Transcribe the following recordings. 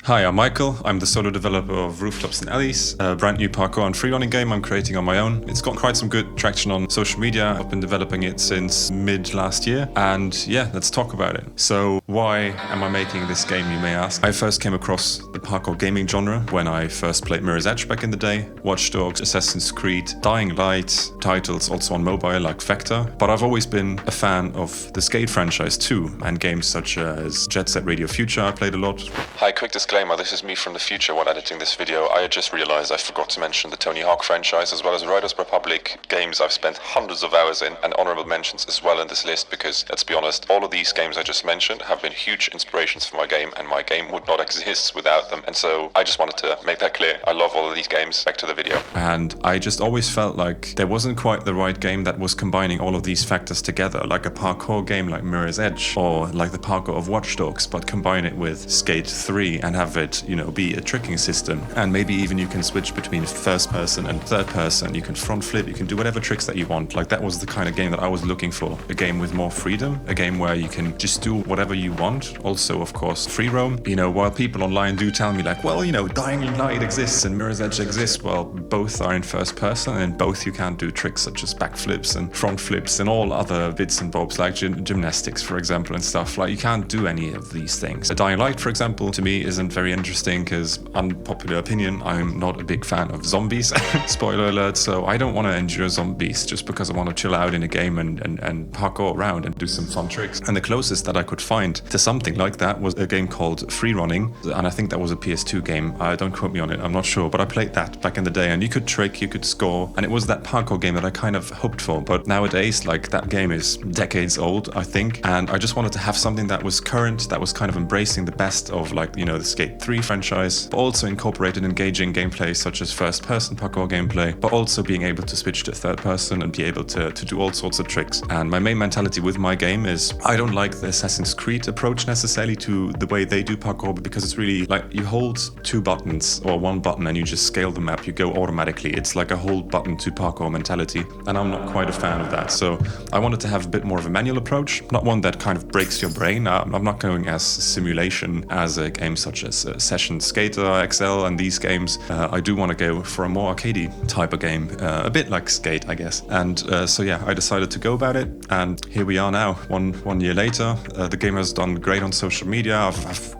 Hi, I'm Michael. I'm the solo developer of Rooftops and Alleys, a brand new parkour and freerunning game I'm creating on my own. It's got quite some good traction on social media. I've been developing it since mid last year, and yeah, let's talk about it. So why am I making this game, you may ask? I first came across the parkour gaming genre when I first played Mirror's Edge back in the day, Watch Dogs, Assassin's Creed, Dying Light, titles also on mobile like Vector, but I've always been a fan of the Skate franchise too, and games such as Jet Set Radio Future I played a lot. Hi, quick disclaimer, this is me from the future while editing this video. I had just realized I forgot to mention the Tony Hawk franchise as well as Riders Republic games I've spent hundreds of hours in, and honorable mentions as well in this list because, let's be honest, all of these games I just mentioned have been huge inspirations for my game, and my game would not exist without them. And so I just wanted to make that clear. I love all of these games. Back to the video. And I just always felt like there wasn't quite the right game that was combining all of these factors together, like a parkour game like Mirror's Edge or like the parkour of Watch Dogs, but combine it with Skate 3 and have it, be a tricking system. And maybe even you can switch between first person and third person. You can front flip, you can do whatever tricks that you want. Like, that was the kind of game that I was looking for. A game with more freedom, a game where you can just do whatever you want. Also, of course, free roam. While people online do tell me like, well, Dying Light exists and Mirror's Edge exists. Well, both are in first person, and both you can do tricks such as backflips and front flips and all other bits and bobs like gymnastics, for example, and stuff. Like, you can't do any of these things. A Dying Light, for example, to me isn't very interesting because, unpopular opinion, I'm not a big fan of zombies. Spoiler alert. So I don't want to endure zombies just because I want to chill out in a game and parkour around and do some fun tricks. And the closest that I could find to something like that was a game called Free Running, and I think that was a PS2 game. Don't quote me on it, I'm not sure, but I played that back in the day, and you could trick, you could score, and it was that parkour game that I kind of hoped for. But nowadays, like, that game is decades old, I think, and I just wanted to have something that was current, that was kind of embracing the best of, like, the Skate 3 franchise, but also incorporated engaging gameplay such as first-person parkour gameplay, but also being able to switch to third person and be able to do all sorts of tricks. And my main mentality with my game is I don't like the Assassin's Creed approach necessarily to the way they do parkour, because it's really like you hold two buttons or one button and you just scale the map, you go automatically. It's like a hold button to parkour mentality, and I'm not quite a fan of that. So I wanted to have a bit more of a manual approach, not one that kind of breaks your brain. I'm not going as simulation as a game such as Session Skater XL and these games. I do want to go for a more arcadey type of game, a bit like Skate, I guess. And so yeah, I decided to go about it, and here we are now, one year later. The game has done great on social media.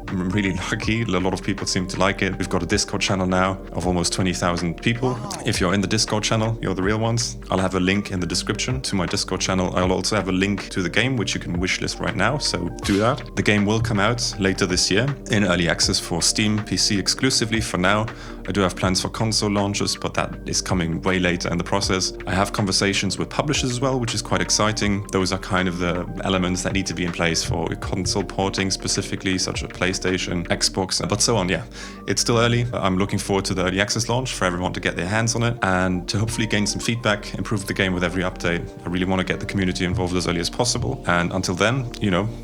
I'm really lucky. A lot of people seem to like it. We've got a Discord channel now of almost 20,000 people. If you're in the Discord channel, you're the real ones. I'll have a link in the description to my Discord channel. I'll also have a link to the game, which you can wishlist right now, so do that. The game will come out later this year in early access for Steam PC exclusively for now. I do have plans for console launches, but that is coming way later in the process. I have conversations with publishers as well, which is quite exciting. Those are kind of the elements that need to be in place for console porting specifically, such as PlayStation, Xbox, but so on. Yeah, it's still early. I'm looking forward to the early access launch for everyone to get their hands on it and to hopefully gain some feedback, improve the game with every update. I really want to get the community involved as early as possible. And until then,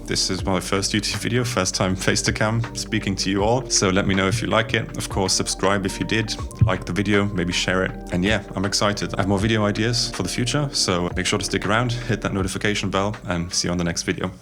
this is my first YouTube video, first time face to cam speaking to you all. So let me know if you like it. Of course, subscribe if you did, like the video, maybe share it. And yeah, I'm excited. I have more video ideas for the future, so make sure to stick around, hit that notification bell, and see you on the next video.